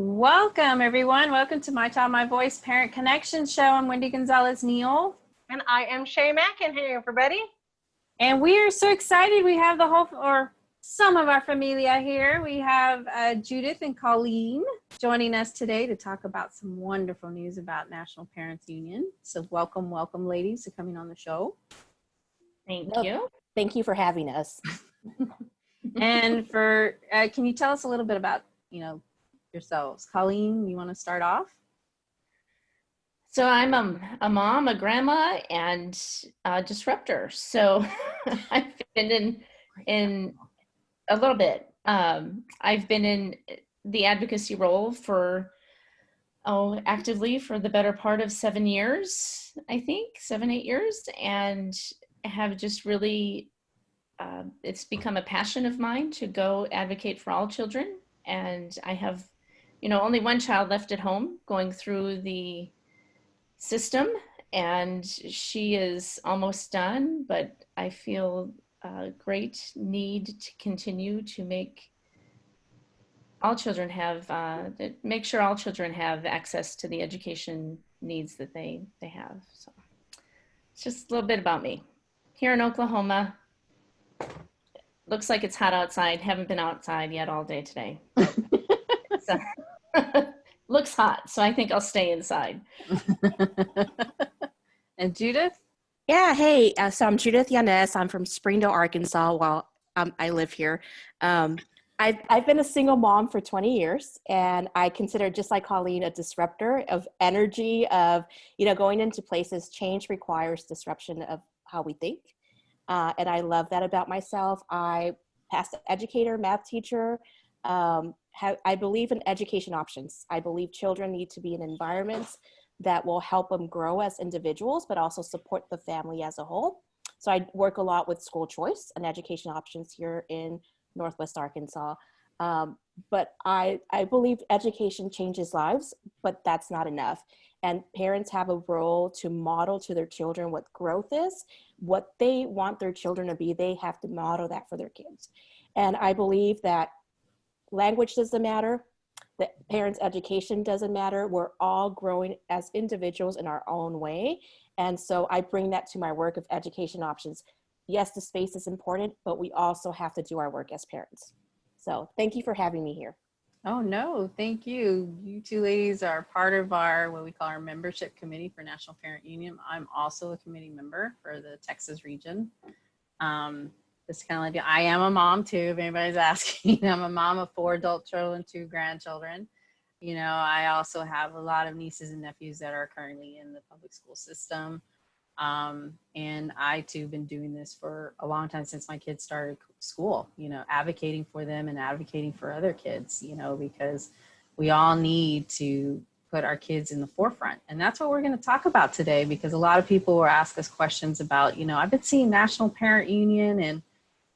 Welcome, everyone. Welcome to My Child, My Voice Parent Connection Show. I'm Wendy Gonzalez-Neal. And I am Shea Mackin. Hey, everybody. And we are so excited. We have some of our familia here. We have Judith and Colleen joining us today to talk about some wonderful news about National Parents Union. So welcome, ladies, to coming on the show. Thank you. Thank you for having us. And can you tell us a little bit about, yourselves? Colleen, you want to start off? So I'm a mom, a grandma, and a disruptor. So I've been in a little bit. I've been in the advocacy role actively for the better part of 7 years, I think, 7-8 years, and have just really, it's become a passion of mine to go advocate for all children. And I have, only one child left at home going through the system, and she is almost done, but I feel a great need to continue to make sure all children have access to the education needs that they have. So it's just a little bit about me. Here in Oklahoma, looks like it's hot outside. Haven't been outside yet all day today. So, looks hot, so I think I'll stay inside. And Judith? Yeah, hey, so I'm Judith Yanez. I'm from Springdale, Arkansas, while I live here. I've been a single mom for 20 years, and I consider, just like Colleen, a disruptor of energy, of, going into places. Change requires disruption of how we think. And I love that about myself. I past educator, math teacher. I believe in education options. I believe children need to be in environments that will help them grow as individuals, but also support the family as a whole. So I work a lot with school choice and education options here in Northwest Arkansas. But I believe education changes lives, but that's not enough. And parents have a role to model to their children what growth is, what they want their children to be. They have to model that for their kids. And I believe that language doesn't matter, that parents' education doesn't matter. We're all growing as individuals in our own way. And so I bring that to my work of education options. Yes, the space is important, but we also have to do our work as parents. So thank you for having me here. Oh, no, thank you. You two ladies are part of what we call our membership committee for National Parent Union. I'm also a committee member for the Texas region. Just kind of like, I am a mom too, if anybody's asking. I'm a mom of 4 adult children, 2 grandchildren. I also have a lot of nieces and nephews that are currently in the public school system. And I too been doing this for a long time, since my kids started school, advocating for them and advocating for other kids, because we all need to put our kids in the forefront. And that's what we're going to talk about today, because a lot of people will ask us questions about, I've been seeing National Parent Union and,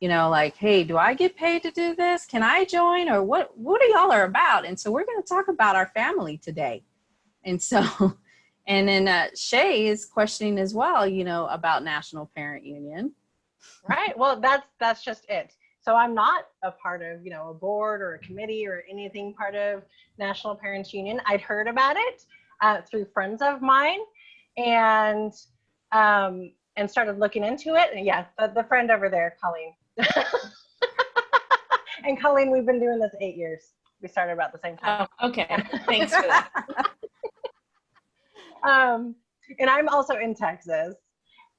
like, hey, do I get paid to do this? Can I join? Or what are y'all are about? And so we're going to talk about our family today. And so, and then Shea is questioning as well, about National Parent Union. Right. Well, that's just it. So I'm not a part of, a board or a committee or anything part of National Parents Union. I'd heard about it through friends of mine, and started looking into it. And yeah, the friend over there, Colleen. And Colleen, we've been doing this 8 years. We started about the same time. Oh, okay. Thanks for that. And I'm also in Texas.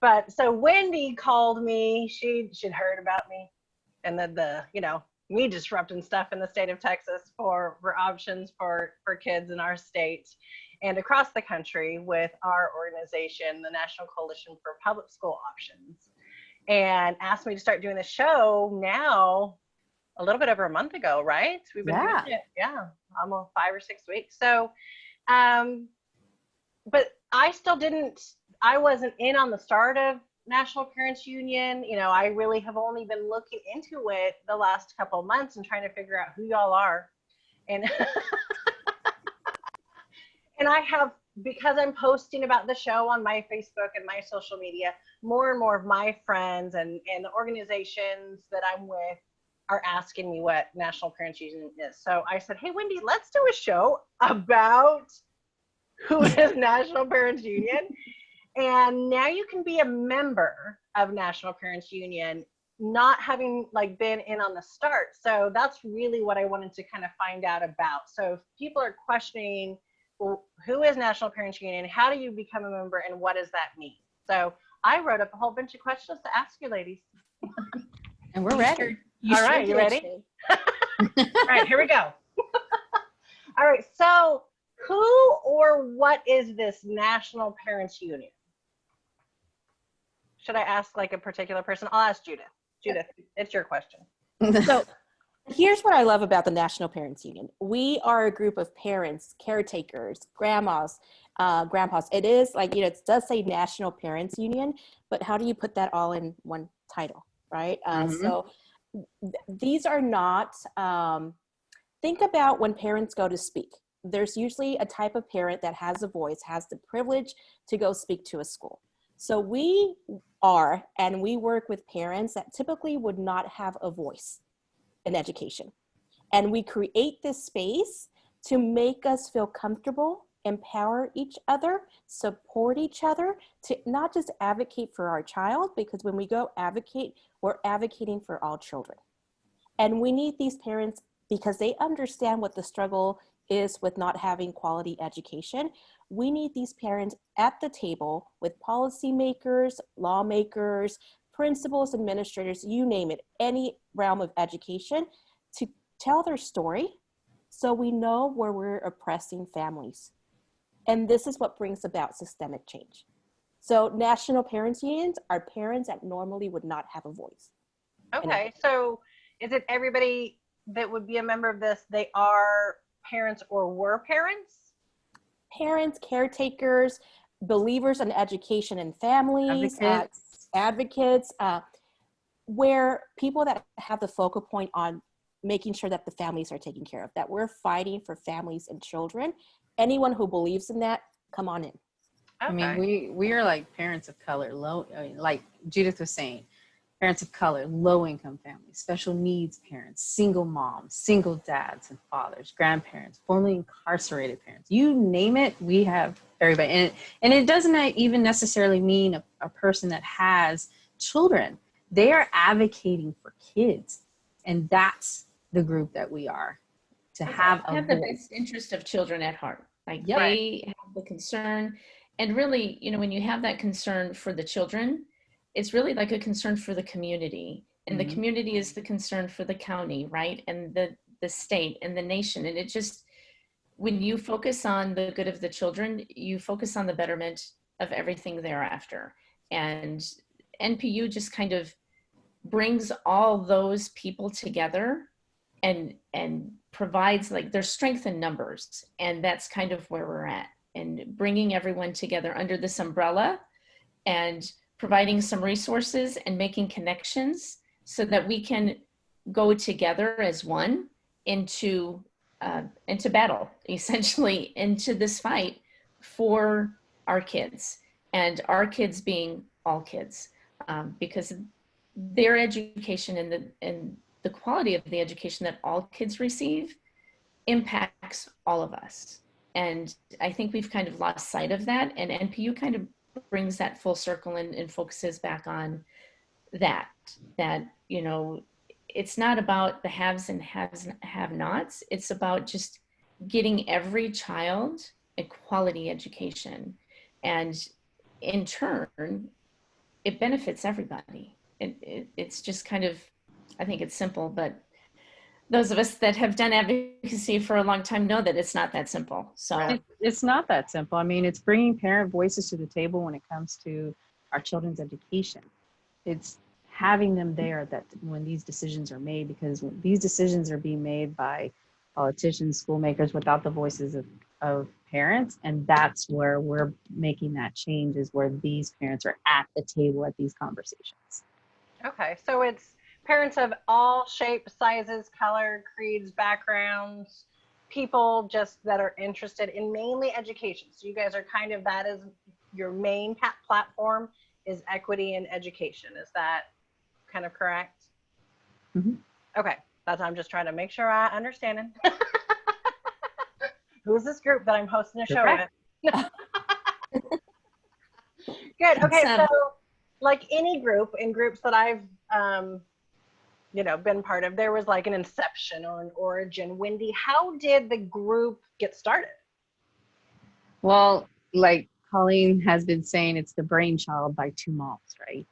But so Wendy called me. She'd heard about me and the me disrupting stuff in the state of Texas for options for kids in our state and across the country with our organization, the National Coalition for Public School Options, and asked me to start doing the show now a little bit over a month ago, right? We've been doing it, almost 5 or 6 weeks. So, but I wasn't in on the start of National Parents Union. I really have only been looking into it the last couple of months and trying to figure out who y'all are. And and I have, because I'm posting about the show on my Facebook and my social media, more and more of my friends and the organizations that I'm with are asking me what National Parents Union is. So I said, hey, Wendy, let's do a show about who is National Parents Union. And now you can be a member of National Parents Union, not having like been in on the start. So that's really what I wanted to kind of find out about. So if people are questioning, well, who is National Parents Union? How do you become a member? And what does that mean? So I wrote up a whole bunch of questions to ask you ladies. And we're ready. All right, you ready? All right, here we go. All right, so who or what is this National Parents Union? Should I ask like a particular person? I'll ask Judith. Judith, it's your question. So here's what I love about the National Parents Union. We are a group of parents, caretakers, grandmas, grandpas. It is like, it does say National Parents Union, but how do you put that all in one title, right? So these are not, think about when parents go to speak. There's usually a type of parent that has a voice, has the privilege to go speak to a school. So we are, and we work with parents that typically would not have a voice in education. And we create this space to make us feel comfortable, empower each other, support each other, to not just advocate for our child, because when we go advocate, we're advocating for all children. And we need these parents because they understand what the struggle is with not having quality education. We need these parents at the table with policymakers, lawmakers, principals, administrators, you name it, any realm of education, to tell their story so we know where we're oppressing families. And this is what brings about systemic change. So National Parents Unions are parents that normally would not have a voice. Okay, so is it everybody that would be a member of this, they are parents or were parents? Parents, caretakers, believers in education and families, advocates, where people that have the focal point on making sure that the families are taken care of, that we're fighting for families and children. Anyone who believes in that, come on in. Okay. I mean, we are like parents of color, like Judith was saying, parents of color, low-income families, special needs parents, single moms, single dads and fathers, grandparents, formerly incarcerated parents. You name it, we have everybody. And it doesn't even necessarily mean a person that has children. They are advocating for kids. And that's the group that we are, to have the best interest of children at heart. Like they have the concern. And really, when you have that concern for the children, it's really like a concern for the community, and the community is the concern for the county, right? And the state and the nation. And it just, when you focus on the good of the children, you focus on the betterment of everything thereafter. And NPU just kind of brings all those people together and provides, like, there's strength in numbers. And that's kind of where we're at, and bringing everyone together under this umbrella and providing some resources and making connections so that we can go together as one into battle, essentially into this fight for our kids, and our kids being all kids, because their education and the quality of the education that all kids receive impacts all of us. And I think we've kind of lost sight of that, and NPU kind of brings that full circle and focuses back on that it's not about the haves and have-nots. It's about just getting every child a quality education, and in turn it benefits everybody. It's just kind of, I think it's simple, but those of us that have done advocacy for a long time know that it's not that simple. So it's not that simple. I mean, it's bringing parent voices to the table when it comes to our children's education. It's having them there that when these decisions are made, because when these decisions are being made by politicians, school makers, without the voices of parents. And that's where we're making that change, is where these parents are at the table at these conversations. Okay, so it's parents of all shapes, sizes, color, creeds, backgrounds, people just that are interested in mainly education. So you guys are kind of, that is your main platform, is equity in education. Is that kind of correct? Mm-hmm. Okay, I'm just trying to make sure I understand it. Who's this group that I'm hosting a show Correct. with? Good. Okay, It's, so like any group, in groups that I've been part of, there was like an inception or an origin. Wendy, how did the group get started? Well, like Colleen has been saying, it's the brainchild by two moms, right?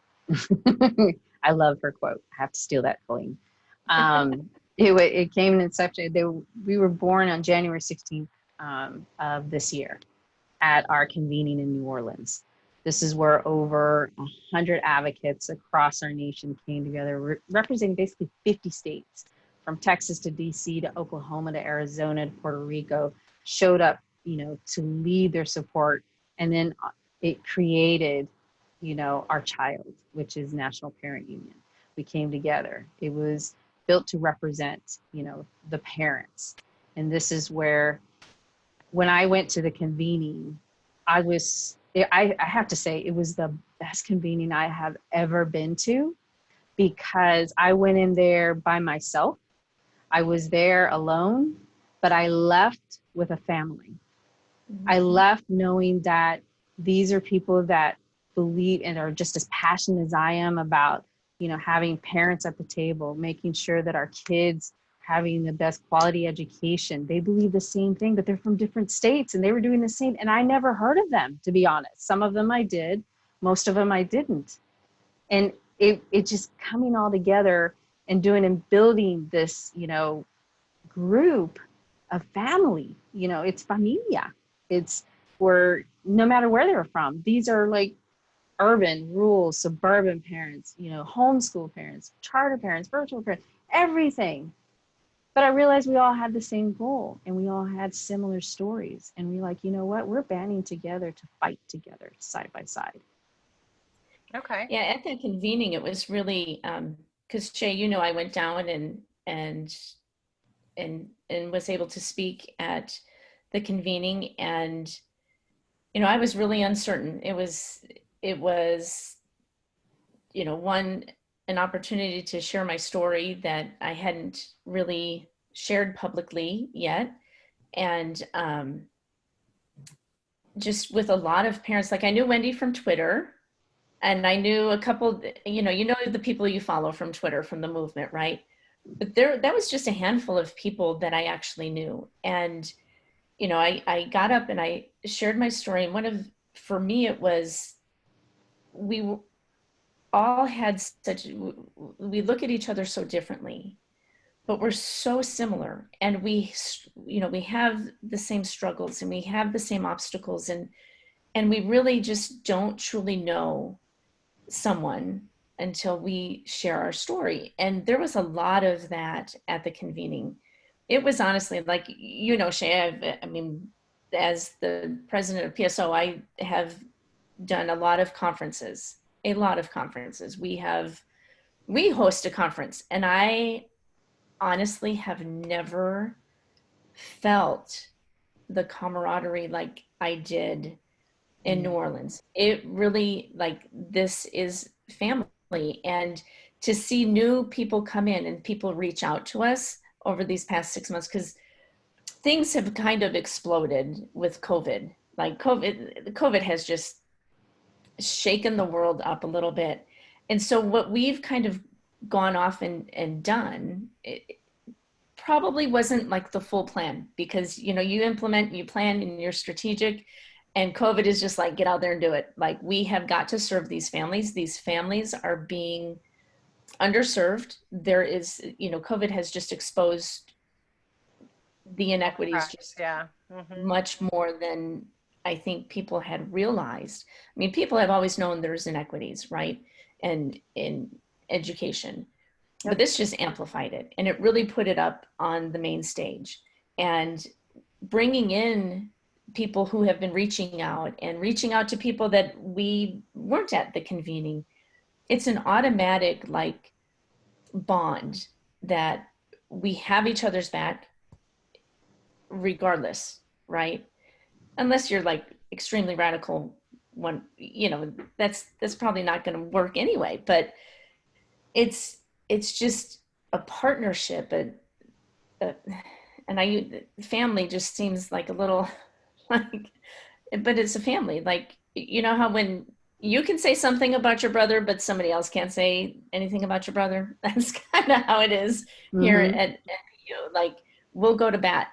I love her quote. I have to steal that, Colleen. It came in inception. We were born on January 16th of this year at our convening in New Orleans. This is where over 100 advocates across our nation came together, representing basically 50 states, from Texas to DC to Oklahoma to Arizona to Puerto Rico, showed up, to lead their support. And then it created, our child, which is National Parent Union. We came together. It was built to represent, the parents. And this is where, when I went to the convening, I have to say, it was the best convening I have ever been to, because I went in there by myself. I was there alone, but I left with a family. I left knowing that these are people that believe and are just as passionate as I am about, having parents at the table, making sure that our kids having the best quality education. They believe the same thing, but they're from different states and they were doing the same. And I never heard of them, to be honest. Some of them I did, most of them I didn't. And it just coming all together and doing and building this, group of family, it's familia. It's where no matter where they're from, these are like urban, rural, suburban parents, homeschool parents, charter parents, virtual parents, everything. But I realized we all had the same goal and we all had similar stories. And we like, what? We're banding together to fight together side by side. Okay. Yeah, at that convening, it was really, because Shea, I went down and was able to speak at the convening, and I was really uncertain. It was an opportunity to share my story that I hadn't really shared publicly yet, and just with a lot of parents. Like, I knew Wendy from Twitter, and I knew a couple, the people you follow from Twitter, from the movement, right? But that was just a handful of people that I actually knew. And, I got up and I shared my story. And for me, it was, we all had we look at each other so differently, but we're so similar. And we have the same struggles and we have the same obstacles. And we really just don't truly know someone until we share our story. And there was a lot of that at the convening. It was honestly like, Shea, as the president of PSO, I have done a lot of conferences. We host a conference, and I honestly have never felt the camaraderie like I did in New Orleans. It really, like, this is family. And to see new people come in and people reach out to us over these past 6 months, because things have kind of exploded with COVID. Like, COVID has just shaken the world up a little bit. And so what we've kind of gone off and done, it probably wasn't like the full plan, because, you implement, you plan, and you're strategic. And COVID is just like, get out there and do it. Like, we have got to serve these families. These families are being underserved. There is, COVID has just exposed the inequities just much more than I think people had realized. People have always known there's inequities, right? And in education, but this just amplified it. And it really put it up on the main stage, and bringing in people who have been reaching out to people that we weren't at the convening. It's an automatic, like, bond that we have each other's back regardless, right? Unless you're like extremely radical one, that's probably not going to work anyway. But it's just a partnership, and family just seems like a little like, but it's a family. Like, you know how when you can say something about your brother, but somebody else can't say anything about your brother? That's kind of how it is here at you. Like, we'll go to bat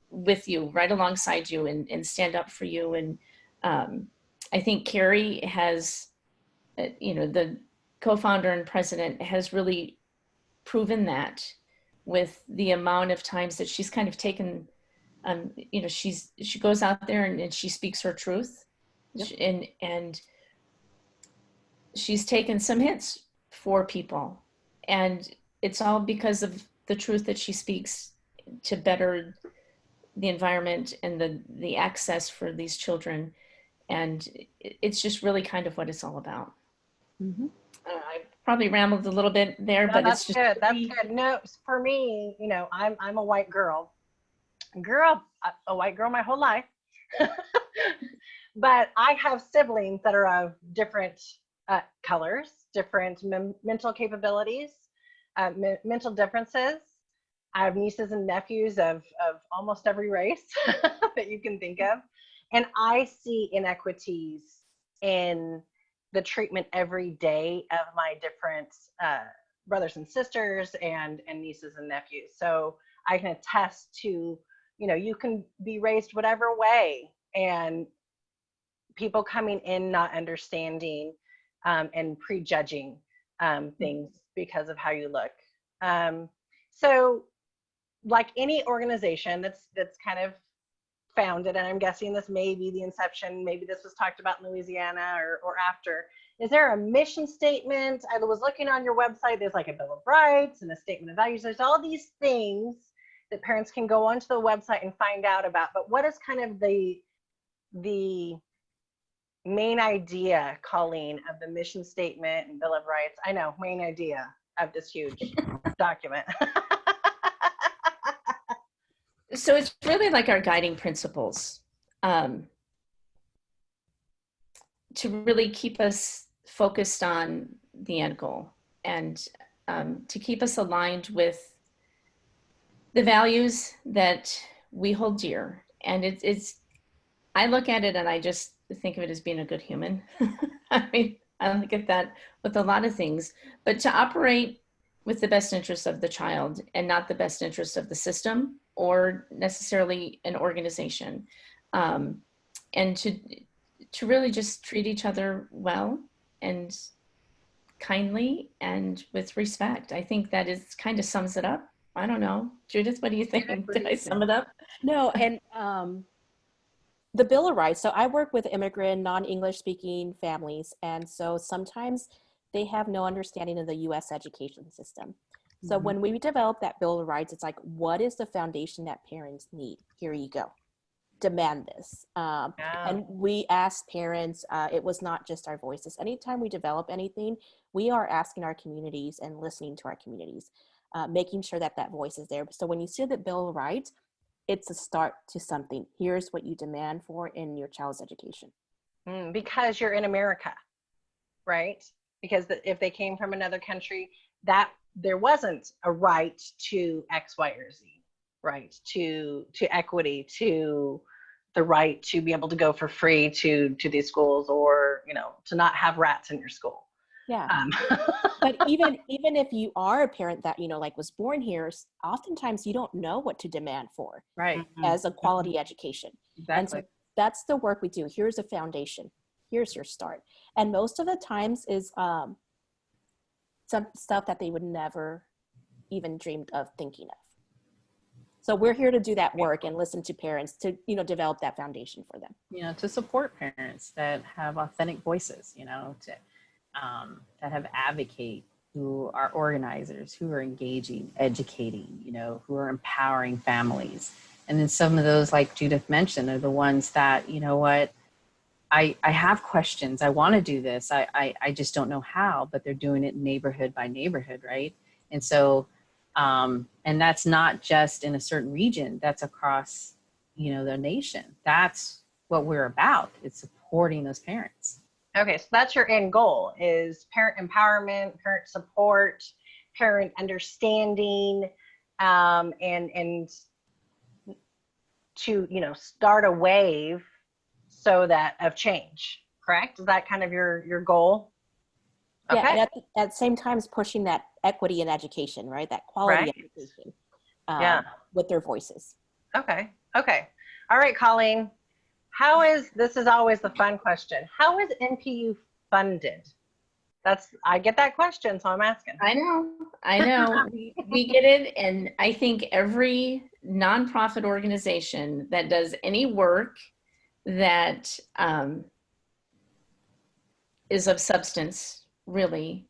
with you, right alongside you, and stand up for you. And I think Carrie has, the co-founder and president, has really proven that with the amount of times that she's kind of taken, she goes out there and she speaks her truth. Yep. And she's taken some hits for people, and it's all because of the truth that she speaks to better the environment and the access for these children. And it's just really kind of what it's all about. I probably rambled a little bit there, No, but that's it's just good. That's good. No, for me, I'm a white girl. Grew up a white girl my whole life. But I have siblings that are of different colors, different mental capabilities, mental differences. I have nieces and nephews of almost every race that you can think of. And I see inequities in the treatment every day of my different brothers and sisters and nieces and nephews. So I can attest to, you can be raised whatever way, and people coming in not understanding and prejudging things because of how you look. So like any organization that's kind of founded, and I'm guessing this may be the inception, maybe this was talked about in Louisiana or after, is there a mission statement? I was looking on your website, there's like a Bill of Rights and a statement of values. There's all these things that parents can go onto the website and find out about, but what is kind of the main idea, Colleen, of the mission statement and Bill of Rights? I know, main idea of this huge document. So it's really like our guiding principles, to really keep us focused on the end goal, and to keep us aligned with the values that we hold dear. And I look at it and I just think of it as being a good human. I mean, I look at that with a lot of things, but to operate with the best interest of the child and not the best interest of the system or necessarily an organization, and to really just treat each other well and kindly and with respect. I think that is kind of sums it up. I don't know. Judith, what do you think? Did I sum it up? No, and the Bill of Rights. So I work with immigrant, non-English speaking families. And so sometimes they have no understanding of the US education system. So when we develop that Bill of Rights, it's like, what is the foundation that parents need? Here you go. Demand this. And we ask parents, it was not just our voices. Anytime we develop anything, we are asking our communities and listening to our communities, making sure that that voice is there. So when you see the Bill of Rights, it's a start to something. Here's what you demand for in your child's education. Because you're in America, right? Because if they came from another country, that there wasn't a right to X, Y, or Z, right? To equity, to the right to be able to go for free to these schools, or to not have rats in your school. Yeah. But even if you are a parent that like was born here, oftentimes you don't know what to demand for, Right. as a quality education. Exactly. And so that's the work we do. Here's a foundation. Here's your start. And most of the times is some stuff that they would never even dreamed of thinking of. So we're here to do that work and listen to parents to, develop that foundation for them. To support parents that have authentic voices, that have advocate, who are organizers, who are engaging, educating, who are empowering families. And then some of those, like Judith mentioned, are the ones that, I have questions. I want to do this. I just don't know how, but they're doing it neighborhood by neighborhood, right? And so, and that's not just in a certain region, that's across, the nation. That's what we're about. It's supporting those parents. Okay, so that's your end goal, is parent empowerment, parent support, parent understanding, and to, start a wave so that of change. Correct? Is that kind of your goal? Yeah, Okay. and at the same time, is pushing that equity in education, right? That quality Right. education Yeah. with their voices. Okay. Okay. All right, Colleen. This is always the fun question. How is NPU funded? I get that question, so I'm asking. I know. We get it. And I think every nonprofit organization that does any work that is of substance, really,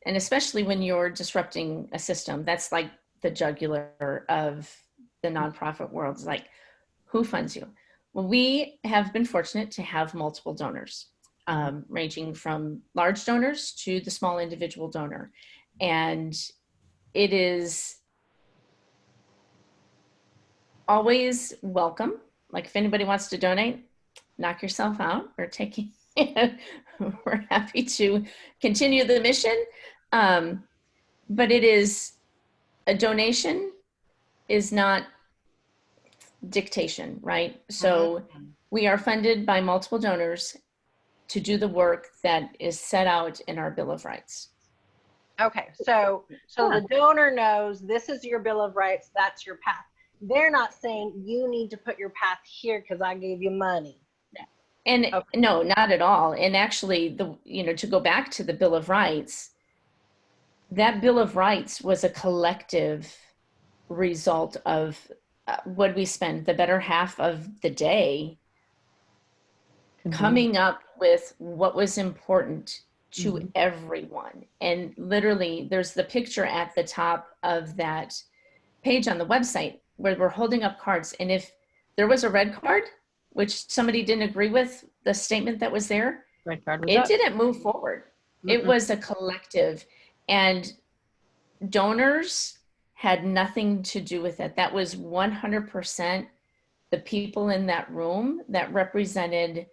and especially when you're disrupting a system, that's like the jugular of the nonprofit world. It's like, who funds you? Well, we have been fortunate to have multiple donors, ranging from large donors to the small individual donor. And it is always welcome. Like if anybody wants to donate, knock yourself out. We're happy to continue the mission. But it is, a donation is not dictation, right? So we are funded by multiple donors to do the work that is set out in our Bill of Rights. Okay, so the donor knows this is your Bill of Rights, that's your path. They're not saying you need to put your path here because I gave you money. And no, not at all. And actually, to go back to the Bill of Rights, that Bill of Rights was a collective result of what we spend the better half of the day coming up with what was important to everyone. And literally, there's the picture at the top of that page on the website where we're holding up cards. And if there was a red card, which somebody didn't agree with the statement that was there, Red card was it up. didn't move forward. It was a collective, and donors had nothing to do with it. That was 100% the people in that room that represented,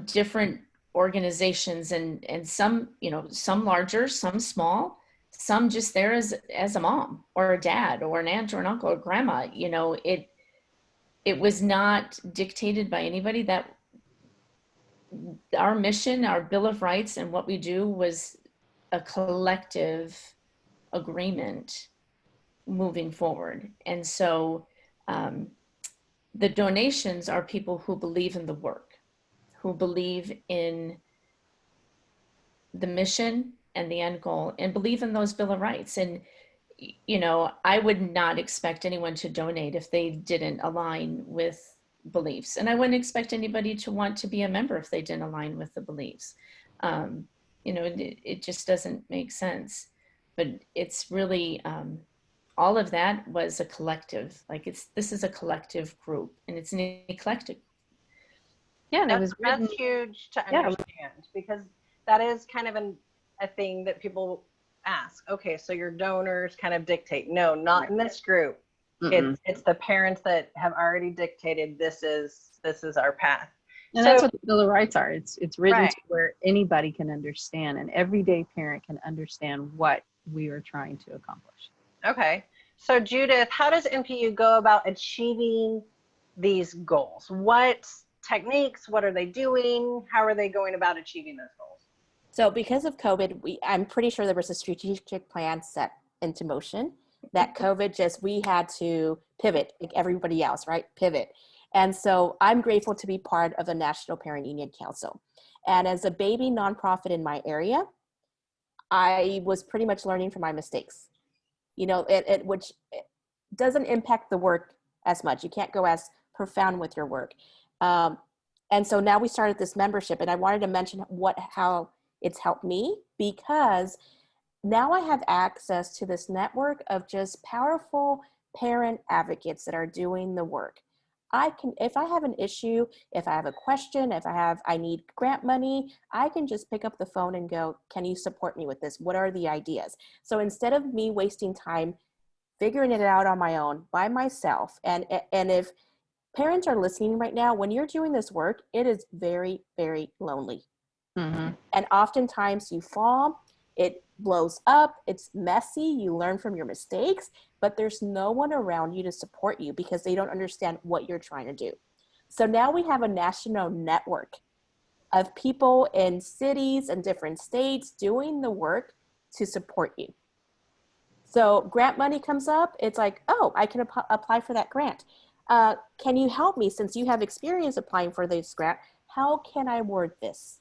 different organizations, and some, some larger, some small, some just there as a mom or a dad or an aunt or an uncle or grandma. It was not dictated by anybody. That our mission, our Bill of Rights, and what we do was a collective agreement moving forward. And so the donations are people who believe in the work, who believe in the mission and the end goal, and believe in those Bill of Rights. And I would not expect anyone to donate if they didn't align with beliefs. And I wouldn't expect anybody to want to be a member if they didn't align with the beliefs. It just doesn't make sense. But it's really, all of that was a collective. Like this is a collective group, and it's an eclectic. Yeah, and it was that's huge to understand, because that is kind of a thing that people ask. Okay, so your donors kind of dictate. No, not in this group. It's the parents that have already dictated this is our path. And that's what the Bill of Rights are. It's written to where anybody can understand, an everyday parent can understand what we are trying to accomplish. Okay. So Judith, how does NPU go about achieving these goals? What techniques, what are they doing? How are they going about achieving those goals? So because of COVID, I'm pretty sure there was a strategic plan set into motion that COVID we had to pivot like everybody else, right? Pivot. And so I'm grateful to be part of the National Parent Union Council. And as a baby nonprofit in my area, I was pretty much learning from my mistakes. Which doesn't impact the work as much. You can't go as profound with your work. And so now we started this membership, and I wanted to mention how it's helped me, because now I have access to this network of just powerful parent advocates that are doing the work. If I have an issue, if I have a question, I need grant money, I can just pick up the phone and go, can you support me with this? What are the ideas? So instead of me wasting time figuring it out on my own by myself, and if parents are listening right now, when you're doing this work, it is very, very lonely. And oftentimes you fall, It blows up, it's messy, you learn from your mistakes, but there's no one around you to support you because they don't understand what you're trying to do. So now we have a national network of people in cities and different states doing the work to support you. So grant money comes up, it's like, oh, I can apply for that grant. Can you help me since you have experience applying for this grant? How can I word this?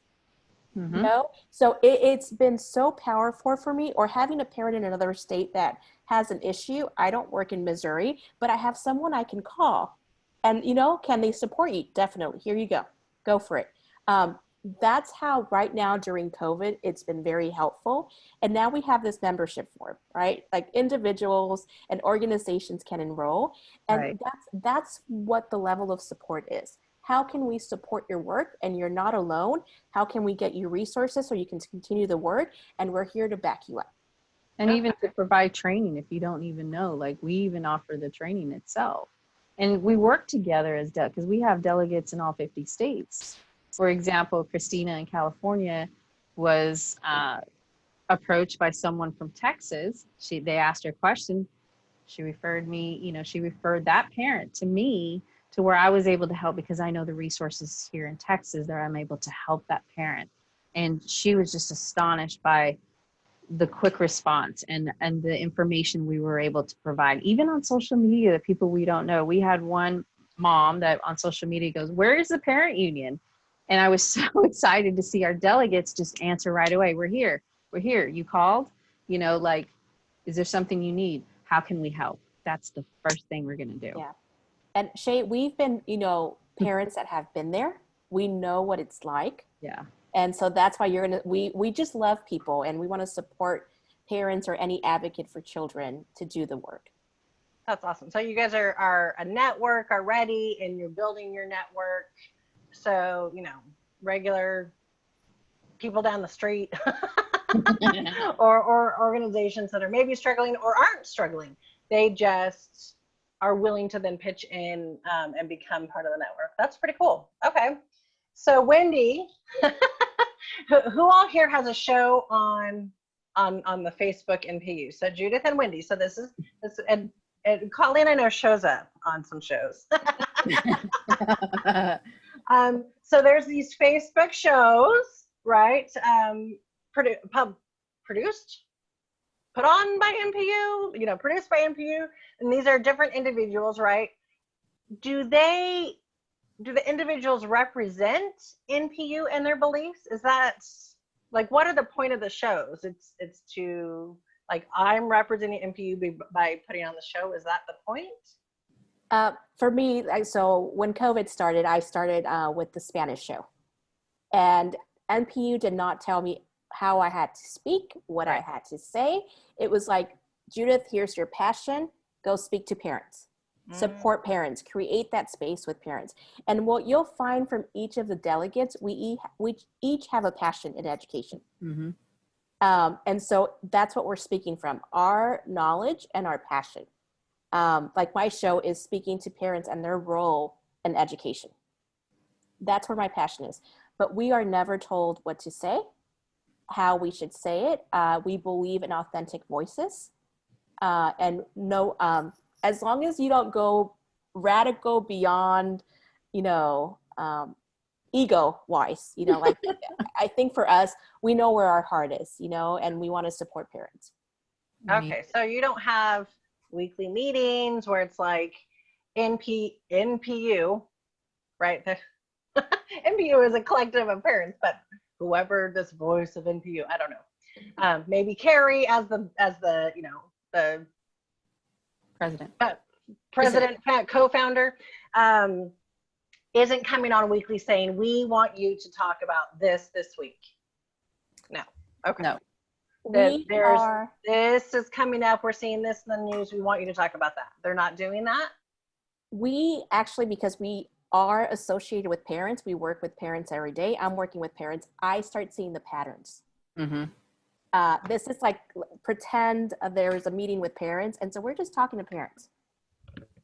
Mm-hmm. You know? So it's been so powerful for me, or having a parent in another state that has an issue. I don't work in Missouri, but I have someone I can call and, you know, can they support you? Definitely. Here you go for it. That's how right now during COVID, it's been very helpful. And now we have this membership form, right? Like individuals and organizations can enroll. And Right. that's what the level of support is. How can we support your work and you're not alone? How can we get you resources so you can continue the work? And we're here to back you up. And even to provide training if you don't even know, like we even offer the training itself. And we work together as because we have delegates in all 50 states. For example, Christina in California was approached by someone from Texas. They asked her a question. She referred me, you know, she referred that parent to me to where I was able to help because I know the resources here in Texas that I'm able to help that parent. And she was just astonished by the quick response and the information we were able to provide, even on social media, the people we don't know. We had one mom that on social media goes, "Where is the parent union?" And I was so excited to see our delegates just answer right away. We're here. You called, you know, like, is there something you need? How can we help? That's the first thing we're going to do. Yeah. And Shea, we've been, you know, parents that have been there. We know what it's like. Yeah. And so that's why we just love people and we want to support parents or any advocate for children to do the work. That's awesome. So you guys are a network already and you're building your network. So, you know, regular people down the street or organizations that are maybe struggling or aren't struggling. They just are willing to then pitch in and become part of the network. That's pretty cool. Okay. So Wendy, who all here has a show on the Facebook NPU? So Judith and Wendy. So this and Colleen I know shows up on some shows. So there's these Facebook shows, right? Produced, put on by NPU, you know, produced by NPU, and these are different individuals, right? Do the individuals represent NPU and their beliefs? Is that like, what are the point of the shows? It's to, like, I'm representing NPU by putting on the show. Is that the point? For me, so when COVID started, I started with the Spanish show. And NPU did not tell me how I had to speak, what I had to say. It was like, Judith, here's your passion. Go speak to parents. Support parents, create that space with parents. And what you'll find from each of the delegates, we each have a passion in education. Mm-hmm. And so that's what we're speaking from, our knowledge and our passion. Like my show is speaking to parents and their role in education. That's where my passion is. But we are never told what to say, how we should say it. We believe in authentic voices. And no, as long as you don't go radical beyond, you know, ego-wise, you know, like I think for us, we know where our heart is, you know, and we want to support parents. Okay, so you don't have weekly meetings where it's like NPU, right? NPU is a collective of parents, but whoever this voice of NPU, I don't know. Maybe Carrie as the you know, the president, co-founder, isn't coming on weekly saying, we want you to talk about this week. No. Okay. No. This is coming up. We're seeing this in the news. We want you to talk about that. They're not doing that? We actually, because we are associated with parents, we work with parents every day. I'm working with parents. I start seeing the patterns. Mm-hmm. This is like, pretend there's a meeting with parents. And so we're just talking to parents.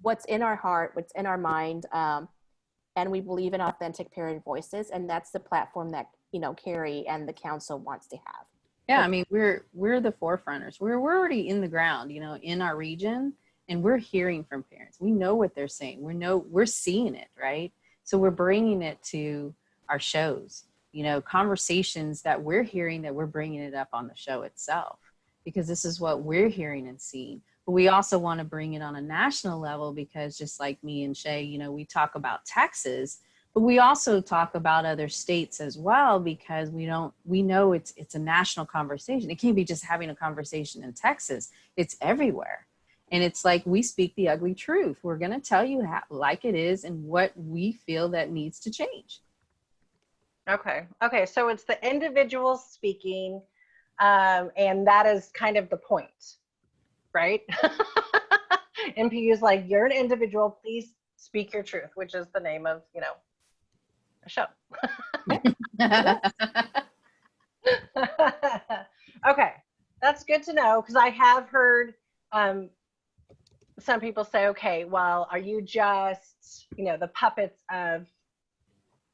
What's in our heart, what's in our mind. And we believe in authentic parent voices. And that's the platform that, you know, Carrie and the council wants to have. Yeah, I mean, we're the forefronters. We're already in the ground, you know, in our region, and we're hearing from parents. We know what they're saying. We're seeing it, right? So we're bringing it to our shows, you know, conversations that we're hearing, that we're bringing it up on the show itself, because this is what we're hearing and seeing. But we also want to bring it on a national level, because just like me and Shea, you know, we talk about Texas, but we also talk about other states as well, because we know it's a national conversation. It can't be just having a conversation in Texas. It's everywhere. And it's like, we speak the ugly truth. We're going to tell you how, like it is, and what we feel that needs to change. Okay. Okay. So it's the individual speaking, and that is kind of the point, right? NPU is like, you're an individual. Please speak your truth, which is the name of, you know, a show. Okay. That's good to know, because I have heard some people say, okay, well, are you just, you know, the puppets of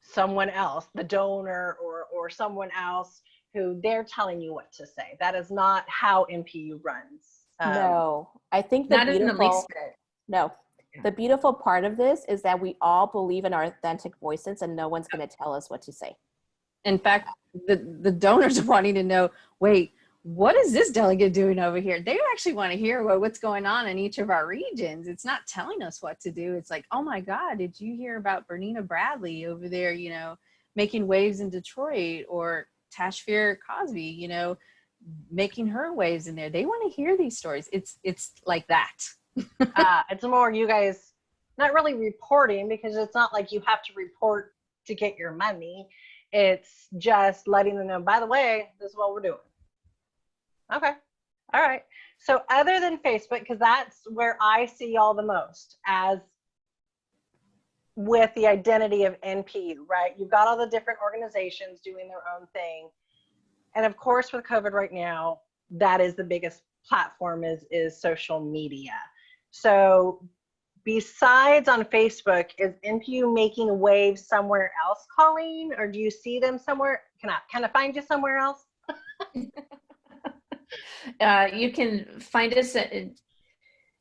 someone else, the donor or someone else who they're telling you what to say? That is not how NPU runs. No, I think the Not in the least beautiful, bit. no, the beautiful part of this is that we all believe in our authentic voices and no one's going to tell us what to say. In fact, the donors are wanting to know, wait, what is this delegate doing over here? They actually want to hear what's going on in each of our regions. It's not telling us what to do. It's like, oh my God, did you hear about Bernina Bradley over there, you know, making waves in Detroit, or Tashfir Cosby, you know, making her waves in there? They want to hear these stories. It's like that. It's more you guys not really reporting, because it's not like you have to report to get your money. It's just letting them know, by the way, this is what we're doing. Okay. All right. So other than Facebook, because that's where I see y'all the most, as with the identity of NPU, right? You've got all the different organizations doing their own thing. And of course, with COVID right now, that is the biggest platform is social media. So besides on Facebook, is NPU making waves somewhere else, Colleen? Or do you see them somewhere? Can I find you somewhere else? You can find us at,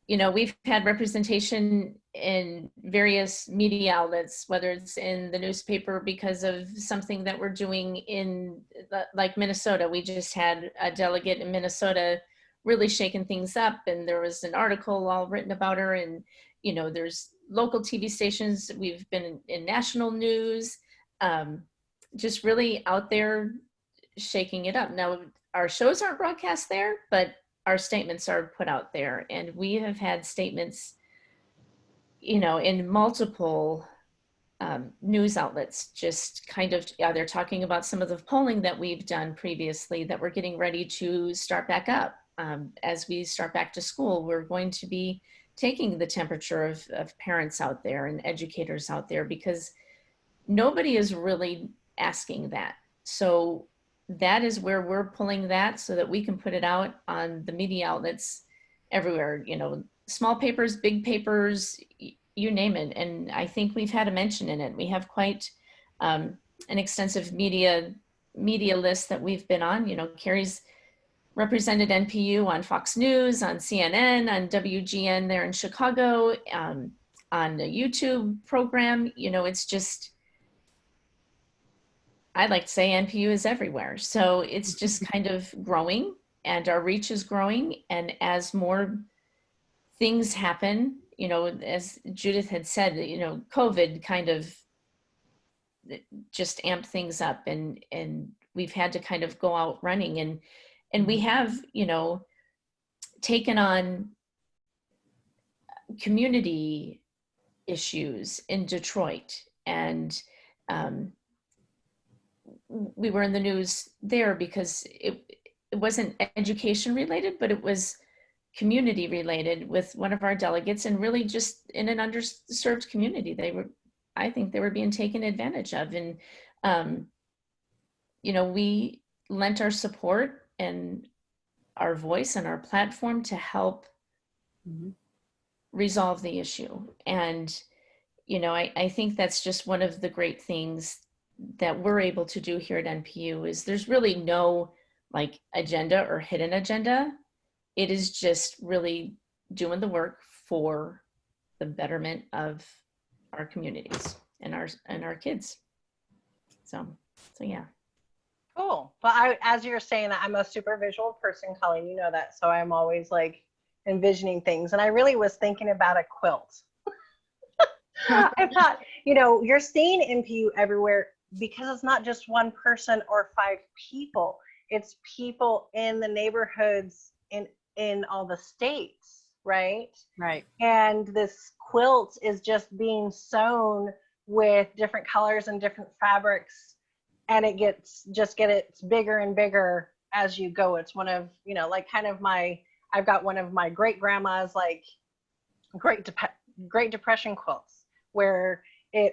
you know, we've had representation in various media outlets, whether it's in the newspaper because of something that we're doing in, like Minnesota. We just had a delegate in Minnesota really shaking things up, and there was an article all written about her. And, you know, there's local TV stations. We've been in national news, just really out there shaking it up. Now, our shows aren't broadcast there, but our statements are put out there. And we have had statements, you know, in multiple news outlets, just kind of, they're talking about some of the polling that we've done previously that we're getting ready to start back up. As we start back to school, we're going to be taking the temperature of parents out there and educators out there, because nobody is really asking that. So that is where we're pulling that, so that we can put it out on the media outlets everywhere, you know, small papers, big papers, you name it. And I think we've had a mention in it. We have quite an extensive media list that we've been on. You know, Carrie's represented NPU on Fox News, on CNN, on WGN there in Chicago, on a YouTube program. You know, it's just, I'd like to say NPU is everywhere. So it's just kind of growing, and our reach is growing. And as more things happen, you know, as Judith had said, you know, COVID kind of just amped things up, and we've had to kind of go out running, and we have, you know, taken on community issues in Detroit, and we were in the news there because it wasn't education related, but it was community related with one of our delegates, and really just in an underserved community. I think they were being taken advantage of. And, you know, we lent our support and our voice and our platform to help resolve the issue. And, you know, I think that's just one of the great things that we're able to do here at NPU, is there's really no like agenda or hidden agenda. It is just really doing the work for the betterment of our communities and our kids. So yeah. Cool. Well, as you're saying that, I'm a super visual person, Colleen, you know that. So I'm always like envisioning things. And I really was thinking about a quilt. I thought, you're seeing NPU everywhere because it's not just one person or 5 people. It's people in the neighborhoods in all the states, right? Right. And this quilt is just being sewn with different colors and different fabrics, and it gets bigger and bigger as you go. It's one of, like kind of I've got one of my great grandma's like Great Depression quilts, where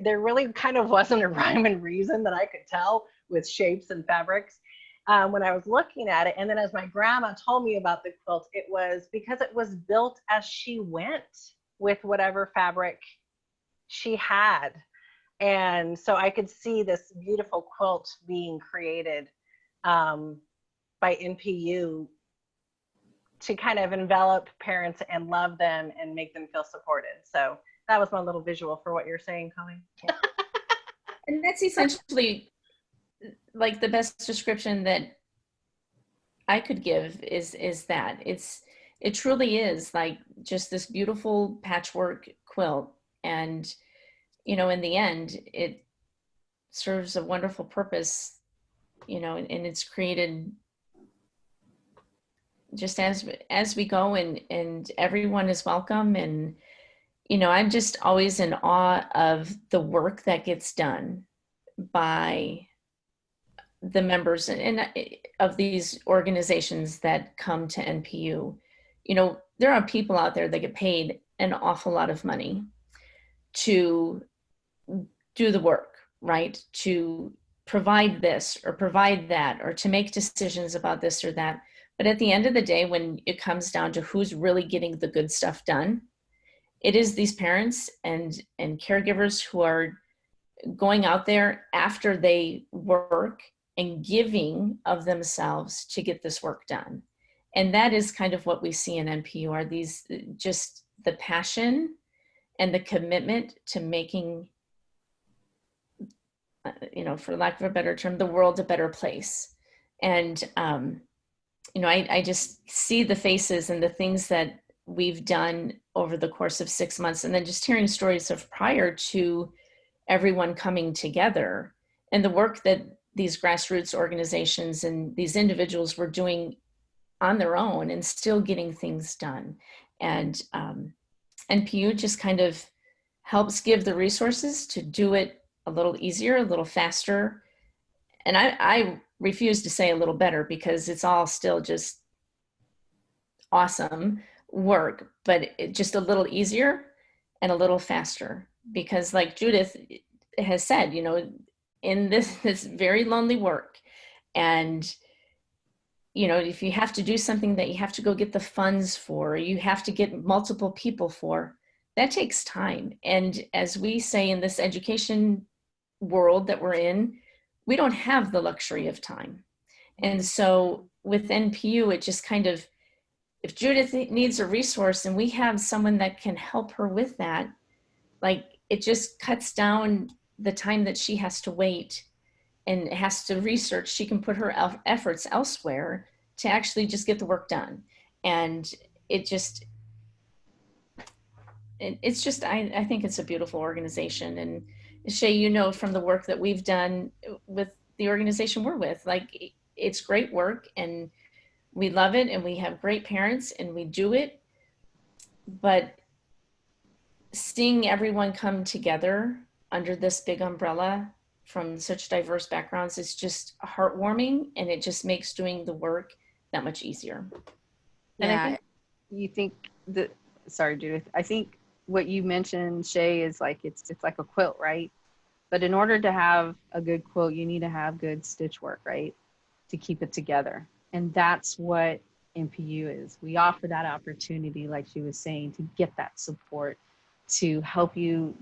there really kind of wasn't a rhyme and reason that I could tell with shapes and fabrics when I was looking at it. And then as my grandma told me about the quilt, it was because it was built as she went with whatever fabric she had. And so I could see this beautiful quilt being created by NPU to kind of envelop parents and love them and make them feel supported. So that was my little visual for what you're saying, Colleen. Yeah. And that's essentially like the best description that I could give is that it truly is like just this beautiful patchwork quilt. And, in the end, it serves a wonderful purpose, and it's created just as we go, and everyone is welcome. And, I'm just always in awe of the work that gets done by the members and of these organizations that come to NPU. There are people out there that get paid an awful lot of money to do the work, right? To provide this or provide that, or to make decisions about this or that. But at the end of the day, when it comes down to who's really getting the good stuff done, it is these parents and caregivers who are going out there after they work and giving of themselves to get this work done. And that is kind of what we see in NPU, are these just the passion and the commitment to making, for lack of a better term, the world a better place. And, I just see the faces and the things that we've done over the course of 6 months, and then just hearing stories of prior to everyone coming together and the work that these grassroots organizations and these individuals were doing on their own and still getting things done. And NPU just kind of helps give the resources to do it a little easier, a little faster. And I refuse to say a little better, because it's all still just awesome work, but just a little easier and a little faster. Because like Judith has said, in this very lonely work, and if you have to do something that you have to go get the funds for, you have to get multiple people for, that takes time. And as we say in this education world that we're in, we don't have the luxury of time. And so with NPU, it just kind of, if Judith needs a resource and we have someone that can help her with that, like it just cuts down the time that she has to wait and has to research. She can put her efforts elsewhere to actually just get the work done. And it's just, I think it's a beautiful organization. And Shea, from the work that we've done with the organization we're with, like it's great work and we love it and we have great parents and we do it. But seeing everyone come together under this big umbrella from such diverse backgrounds is just heartwarming, and it just makes doing the work that much easier. And I think you think that, sorry, Judith, I think what you mentioned, Shea, is like, it's like a quilt, right? But in order to have a good quilt, you need to have good stitch work, right? To keep it together. And that's what NPU is. We offer that opportunity, like she was saying, to get that support, to help you,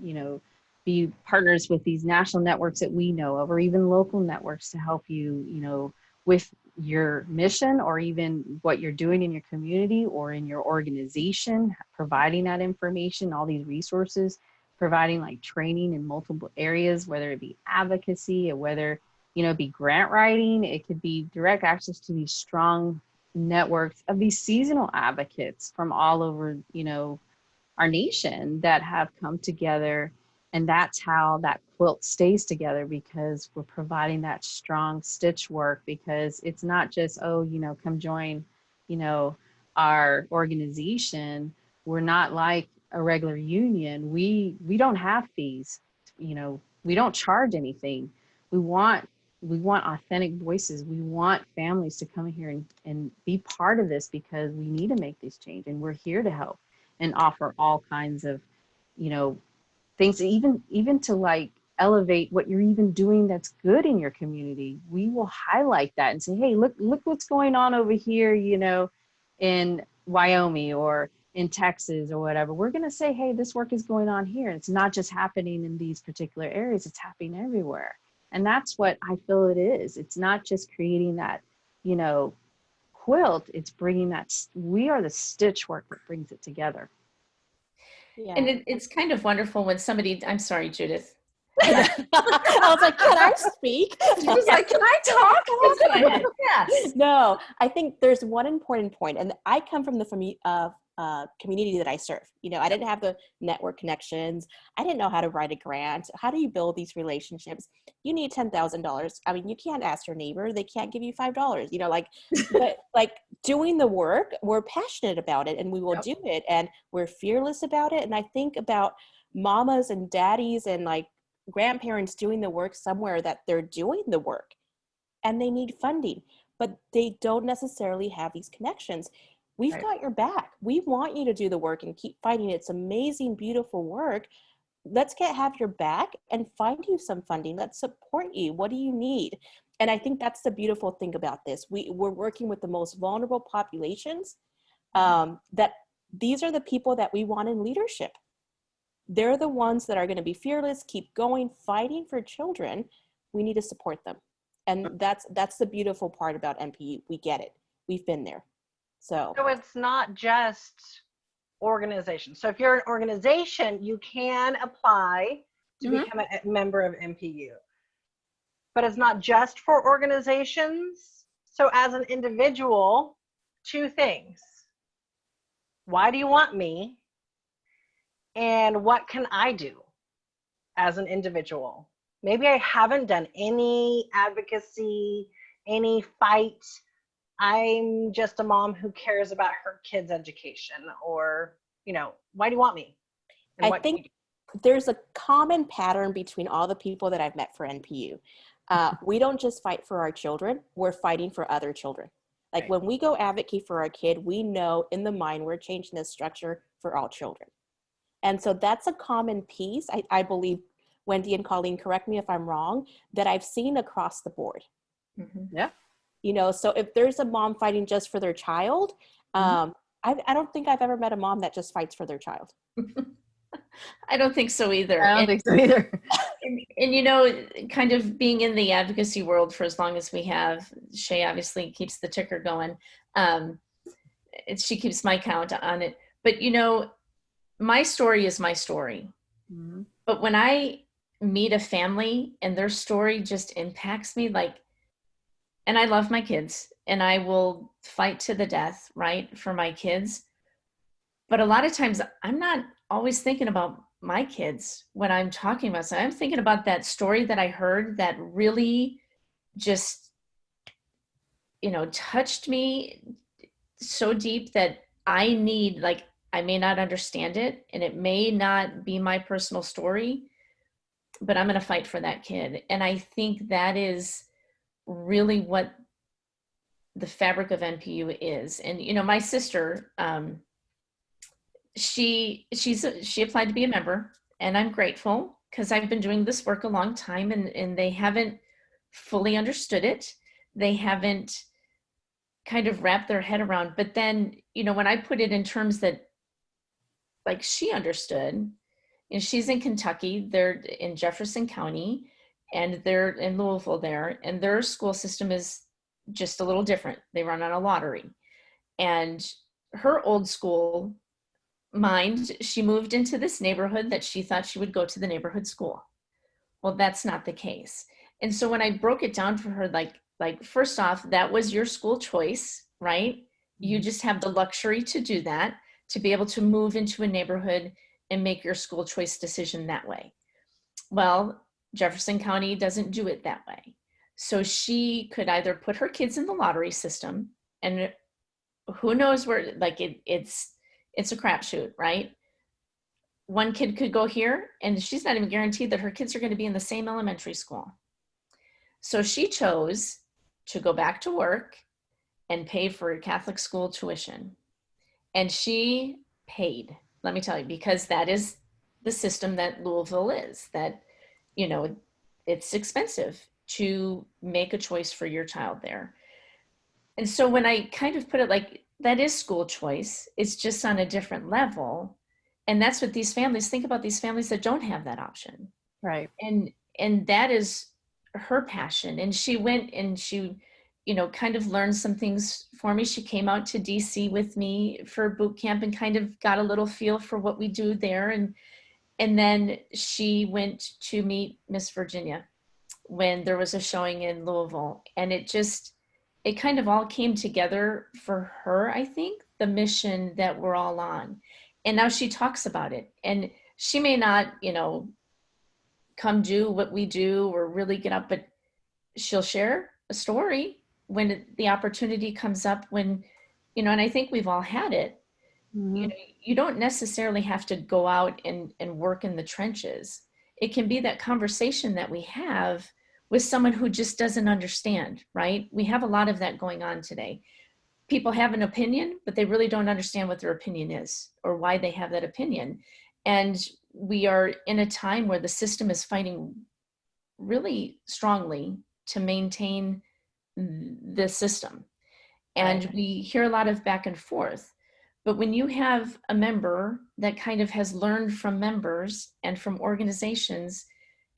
be partners with these national networks that we know of, or even local networks to help you, with your mission or even what you're doing in your community or in your organization, providing that information, all these resources, providing like training in multiple areas, whether it be advocacy or whether, you know, it be grant writing, it could be direct access to these strong networks of these seasonal advocates from all over, you know, our nation that have come together. And that's how that quilt stays together, because we're providing that strong stitch work, because it's not just, oh, you know, come join, you know, our organization. We're not like a regular union. We don't have fees, you know, we don't charge anything. We want authentic voices. We want families to come here and be part of this, because we need to make this change, and we're here to help and offer all kinds of, you know, things, even to like elevate what you're even doing that's good in your community. We will highlight that and say, hey, look what's going on over here, you know, in Wyoming or in Texas or whatever. We're going to say, hey, this work is going on here. It's not just happening in these particular areas, it's happening everywhere. And that's what I feel it is. It's not just creating that, you know, quilt, it's bringing that, we are the stitch work that brings it together. Yeah. And it's kind of wonderful when somebody, I'm sorry, Judith. I was like, can I speak? She was like, can I talk? Go ahead. Yes. No, I think there's one important point, and I come from the community that I serve. You know, I didn't have the network connections. I didn't know how to write a grant. How do you build these relationships? You need $10,000. I mean, you can't ask your neighbor; they can't give you $5. You know, like, but like doing the work, we're passionate about it, and we will do it, and we're fearless about it. And I think about mamas and daddies and like grandparents doing the work somewhere that they're doing the work, and they need funding, but they don't necessarily have these connections. We've got your back. We want you to do the work and keep fighting. It's amazing, beautiful work. Let's have your back and find you some funding. Let's support you. What do you need? And I think that's the beautiful thing about this. We're working with the most vulnerable populations, that these are the people that we want in leadership. They're the ones that are going to be fearless, keep going, fighting for children. We need to support them. And that's the beautiful part about NPU. We get it. We've been there. So it's not just organization. So if you're an organization, you can apply to become a member of NPU. But it's not just for organizations. So as an individual, two things. Why do you want me? And what can I do as an individual? Maybe I haven't done any advocacy, any fight. I'm just a mom who cares about her kids' education, or, you know, why do you want me? And I think there's a common pattern between all the people that I've met for NPU. We don't just fight for our children, we're fighting for other children. Like when we go advocate for our kid, we know in the mind we're changing the structure for all children. And so that's a common piece, I believe, Wendy and Colleen, correct me if I'm wrong, that I've seen across the board. Yeah. You know, so if there's a mom fighting just for their child, I don't think I've ever met a mom that just fights for their child. I don't think so either. I don't think so either. And you know, kind of being in the advocacy world for as long as we have, Shea obviously keeps the ticker going. She keeps my count on it. But you know, my story is my story. But when I meet a family and their story just impacts me, like, and I love my kids and I will fight to the death, right, for my kids. But a lot of times I'm not always thinking about my kids when I'm talking about something. I'm thinking about that story that I heard that really just, you know, touched me so deep that I need, like, I may not understand it and it may not be my personal story, but I'm going to fight for that kid. And I think that is really what the fabric of NPU is. And, you know, my sister, she applied to be a member, and I'm grateful because I've been doing this work a long time, and they haven't fully understood it. They haven't kind of wrapped their head around. But then, you know, when I put it in terms that like she understood, and she's in Kentucky, they're in Jefferson County, and they're in Louisville there, and their school system is just a little different. They run on a lottery. And her old school mind, she moved into this neighborhood that she thought she would go to the neighborhood school. Well, that's not the case. And so when I broke it down for her, like first off, that was your school choice, right? You just have the luxury to do that, to be able to move into a neighborhood and make your school choice decision that way. Well, Jefferson County doesn't do it that way. So she could either put her kids in the lottery system, and who knows where, like it's a crapshoot, right? One kid could go here, and she's not even guaranteed that her kids are going to be in the same elementary school. So she chose to go back to work and pay for Catholic school tuition. And she paid, let me tell you, because that is the system that Louisville is, that, you know, it's expensive to make a choice for your child there. And so when I kind of put it like, that is school choice, it's just on a different level. And that's what these families, think about these families that don't have that option. Right. And that is her passion. And she went and she, you know, kind of learned some things for me. She came out to DC with me for boot camp and kind of got a little feel for what we do there. And then she went to meet Miss Virginia when there was a showing in Louisville. And it kind of all came together for her, I think, the mission that we're all on. And now she talks about it. And she may not, you know, come do what we do or really get up, but she'll share a story when the opportunity comes up, when, you know, and I think we've all had it. Mm-hmm. You know, you don't necessarily have to go out and work in the trenches. It can be that conversation that we have with someone who just doesn't understand, right? We have a lot of that going on today. People have an opinion, but they really don't understand what their opinion is or why they have that opinion. And we are in a time where the system is fighting really strongly to maintain the system. And Right. we hear a lot of back and forth. But when you have a member that kind of has learned from members and from organizations,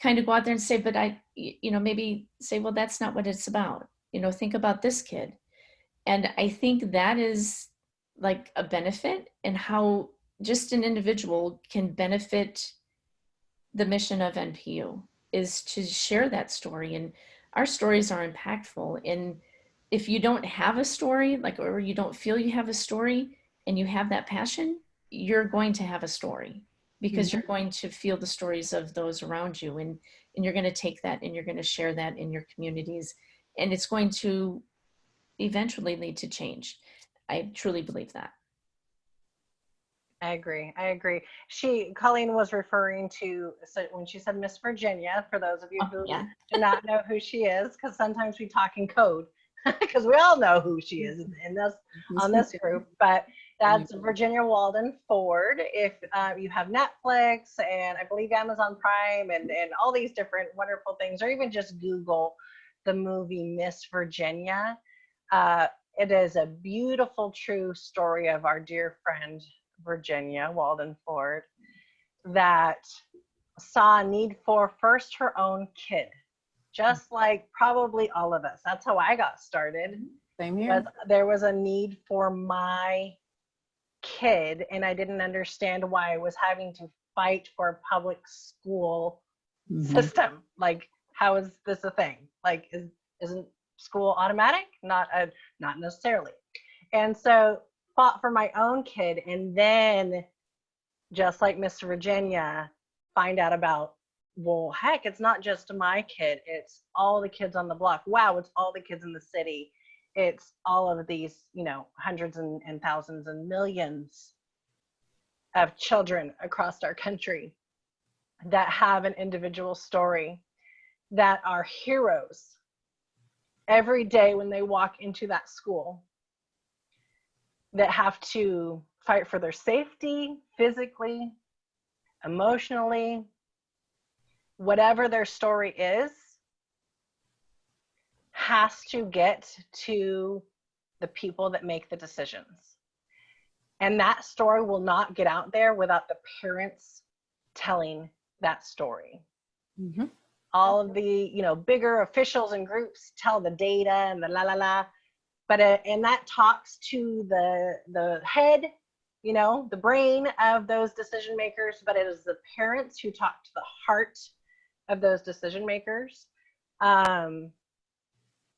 kind of go out there and say, but you know, maybe say, well, that's not what it's about. You know, think about this kid. And I think that is like a benefit, and how just an individual can benefit the mission of NPU is to share that story. And our stories are impactful. And if you don't have a story, like, or you don't feel you have a story and you have that passion, you're going to have a story, because Mm-hmm. you're going to feel the stories of those around you. And you're going to take that and you're going to share that in your communities. And it's going to eventually lead to change. I truly believe that. I agree. I agree. Colleen was referring to, so when she said Miss Virginia, for those of you who Yeah. do not know who she is, because sometimes we talk in code, because we all know who she is in this, on this group, but that's Virginia Walden Ford. If you have Netflix and I believe Amazon Prime and all these different wonderful things, or even just Google the movie Miss Virginia, it is a beautiful, true story of our dear friend, Virginia Walden Ford, that saw a need for first her own kid, just like probably all of us. That's how I got started. Same here. There was a need for my kid, and I didn't understand why I was having to fight for a public school system. Like, how is this a thing? Like, isn't school automatic? Not necessarily. And so fought for my own kid, and then just like Miss Virginia, find out about, well, heck, it's not just my kid, it's all the kids on the block. Wow, it's all the kids in the city. It's all of these, you know, hundreds and thousands and millions of children across our country that have an individual story, that are heroes every day when they walk into that school, that have to fight for their safety, physically, emotionally, whatever their story is, has to get to the people that make the decisions. And that story will not get out there without the parents telling that story. Mm-hmm. all of the, bigger officials and groups tell the data and the la la la. But and that talks to the head, the brain of those decision makers, but it is the parents who talk to the heart of those decision makers.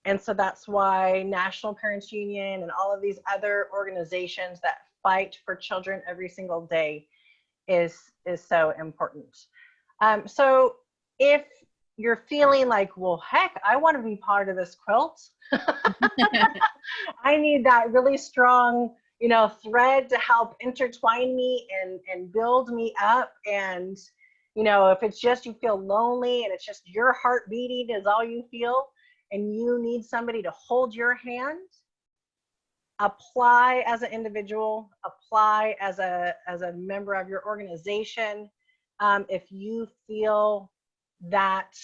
And so that's why National Parents Union and all of these other organizations that fight for children every single day is so important. So if you're feeling like, well, heck, I want to be part of this quilt. I need that really strong, thread to help intertwine me and build me up. And, if it's just you feel lonely and it's just your heart beating is all you feel, and you need somebody to hold your hand, apply as an individual, apply as a member of your organization. If you feel that,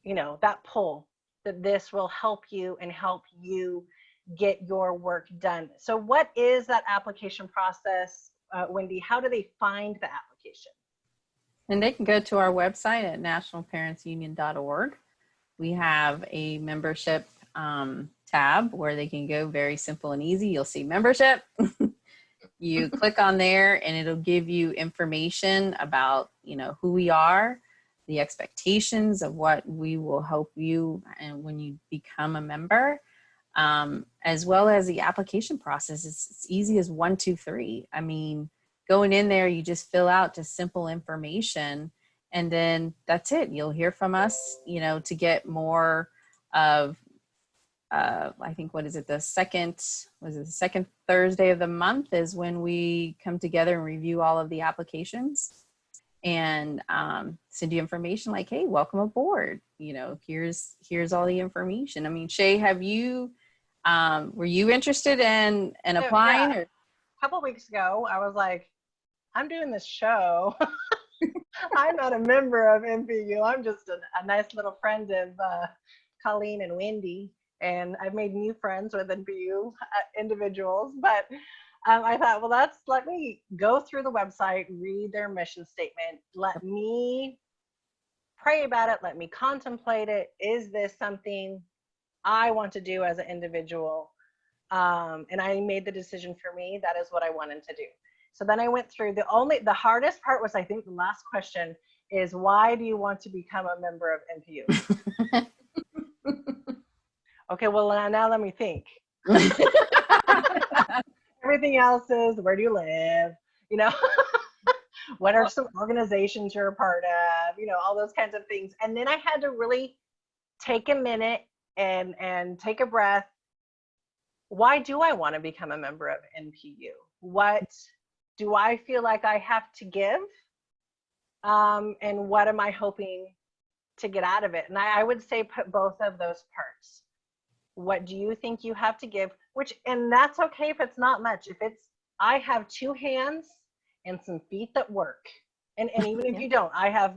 that pull, that this will help you and help you get your work done. So what is that application process, Wendy? How do they find the application? And they can go to our website at nationalparentsunion.org. We have a membership tab where they can go, very simple and easy. You'll see membership. You click on there and it'll give you information about, who we are, the expectations of what we will help you and when you become a member, as well as the application process. It's easy as 1, 2, 3. I mean, going in there, you just fill out just simple information, and then that's it. You'll hear from us, to get more of, I think, the second Thursday of the month is when we come together and review all of the applications and send you information like, hey, welcome aboard. Here's all the information. I mean, Shea, have you, were you interested in applying? Yeah. Or? A couple of weeks ago, I was like, I'm doing this show. I'm not a member of MPU. I'm just a nice little friend of Colleen and Wendy. And I've made new friends with NPU individuals. But I thought, well, let me go through the website, read their mission statement. Let me pray about it. Let me contemplate it. Is this something I want to do as an individual? And I made the decision for me. That is what I wanted to do. So then I went through the hardest part was, I think, the last question is, why do you want to become a member of NPU? Okay, well, now let me think. Everything else is, where do you live? What are some organizations you're a part of? All those kinds of things. And then I had to really take a minute and take a breath. Why do I want to become a member of NPU? What do I feel like I have to give? And what am I hoping to get out of it? And I would say put both of those parts. What do you think you have to give? And that's okay if it's not much. If it's, I have 2 hands and some feet that work. And even if you don't, I have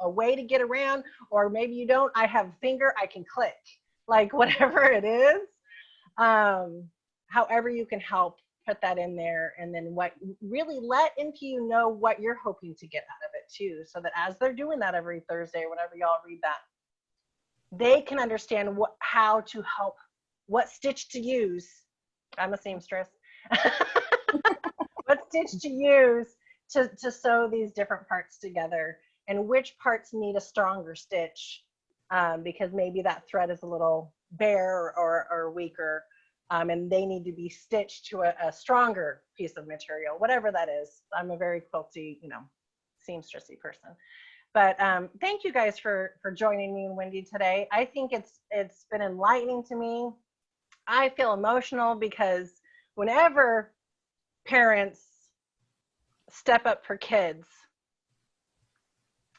a way to get around, or maybe you don't, I have a finger, I can click. Like whatever it is, however you can help, put that in there. And then really let NPU know what you're hoping to get out of it too, so that as they're doing that every Thursday or whenever y'all read that, they can understand how to help, what stitch to use. I'm a seamstress. What stitch to use to sew these different parts together, and which parts need a stronger stitch, because maybe that thread is a little bare or weaker, and they need to be stitched to a stronger piece of material, whatever that is. I'm a very quilty, seamstressy person. But thank you guys for joining me and Wendy today. I think it's been enlightening to me. I feel emotional because whenever parents step up for kids,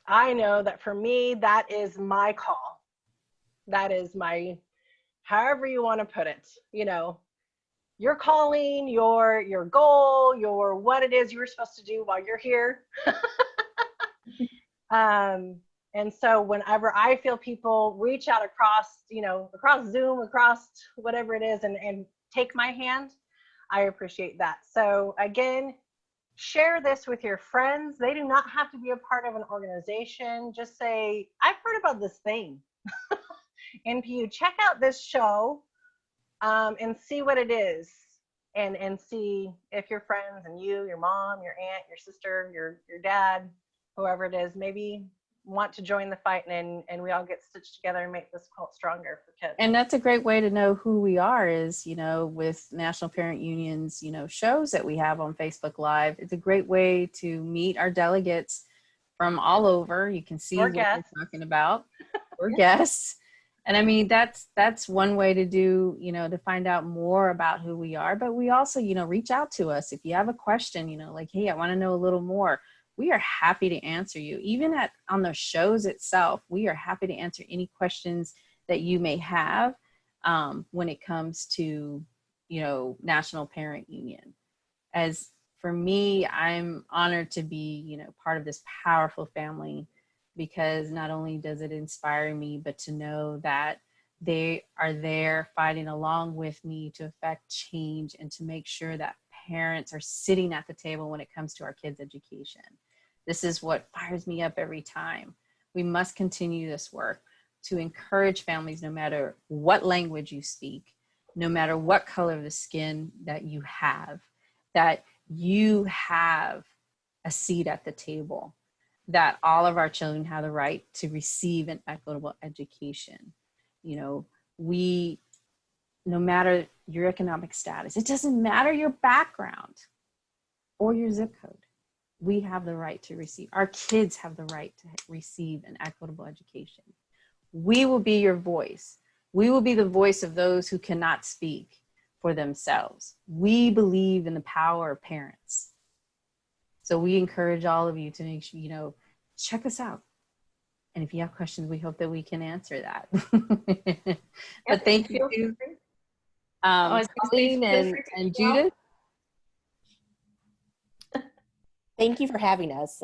I know that for me, that is my call. That is my, however you want to put it, your calling, your goal, your what it is you were supposed to do while you're here. And so whenever I feel people reach out across Zoom, across whatever it is, and take my hand, I appreciate that. So again, share this with your friends. They do not have to be a part of an organization. Just say, I've heard about this thing. NPU, check out this show and see what it is. And see if your friends and you, your mom, your aunt, your sister, your dad, whoever it is, maybe want to join the fight, and we all get stitched together and make this cult stronger for kids. And that's a great way to know who we are is, with National Parent Union's, shows that we have on Facebook Live. It's a great way to meet our delegates from all over. You can see what we're talking about. Or guests. And I mean, that's one way to do, to find out more about who we are. But we also, reach out to us. If you have a question, like, hey, I want to know a little more. We are happy to answer you. Even on the shows itself, we are happy to answer any questions that you may have when it comes to, National Parent Union. As for me, I'm honored to be, part of this powerful family, because not only does it inspire me, but to know that they are there fighting along with me to affect change and to make sure that parents are sitting at the table when it comes to our kids' education. This is what fires me up every time. We must continue this work to encourage families, no matter what language you speak, no matter what color of the skin that you have a seat at the table, that all of our children have the right to receive an equitable education. No matter your economic status, it doesn't matter your background or your zip code. We have the right to receive. Our kids have the right to receive an equitable education. We will be your voice. We will be the voice of those who cannot speak for themselves. We believe in the power of parents. So we encourage all of you to make sure, check us out. And if you have questions, we hope that we can answer that. But thank you, Colleen and Judith. Thank you for having us.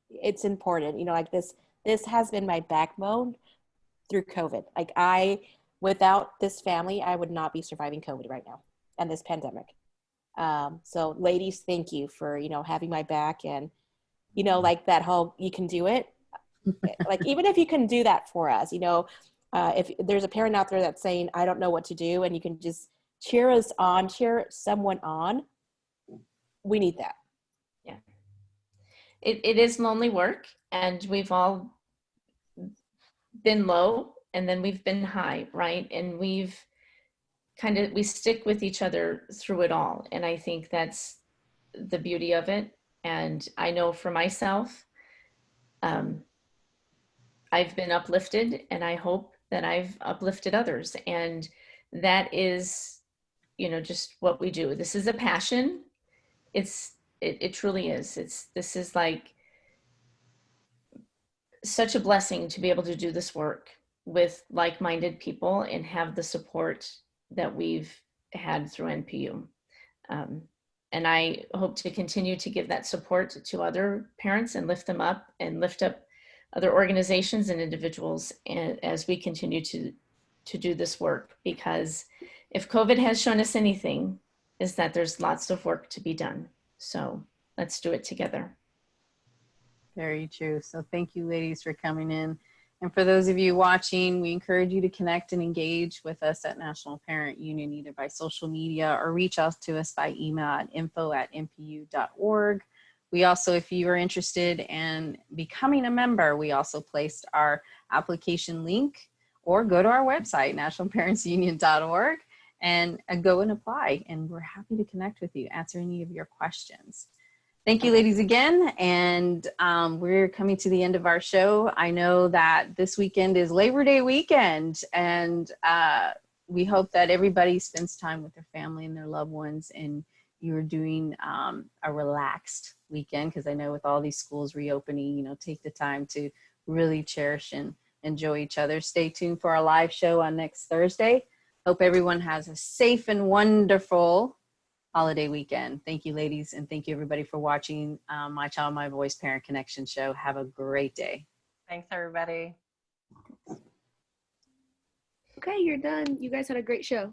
It's important, like this has been my backbone through COVID. Without this family, I would not be surviving COVID right now and this pandemic. So ladies, thank you for, having my back, and, that whole, you can do it. Even if you can do that for us, if there's a parent out there that's saying, I don't know what to do, and you can just cheer us on, cheer someone on, we need that. Yeah. It is lonely work, and we've all been low and then we've been high, right? And we stick with each other through it all. And I think that's the beauty of it. And I know for myself, I've been uplifted, and I hope that I've uplifted others. And that is, just what we do. This is a passion. It truly is. This is like such a blessing to be able to do this work with like-minded people and have the support that we've had through NPU. And I hope to continue to give that support to other parents and lift them up and lift up other organizations and individuals as we continue to do this work. Because if COVID has shown us anything, is that there's lots of work to be done. So let's do it together. Very true. So thank you, ladies, for coming in. And for those of you watching, we encourage you to connect and engage with us at National Parent Union, either by social media or reach out to us by email at info@npu.org. We also, if you are interested in becoming a member, we also placed our application link, or go to our website, nationalparentsunion.org, and go and apply. And we're happy to connect with you, answer any of your questions. Thank you, ladies, again. And we're coming to the end of our show. I know that this weekend is Labor Day weekend, and we hope that everybody spends time with their family and their loved ones, and you're doing a relaxed weekend, because I know with all these schools reopening, take the time to really cherish and enjoy each other. Stay tuned for our live show on next Thursday. Hope everyone has a safe and wonderful holiday weekend. Thank you, ladies, and thank you, everybody, for watching My Child, My Voice Parent Connection show. Have a great day. Thanks, everybody. Okay, you're done. You guys had a great show.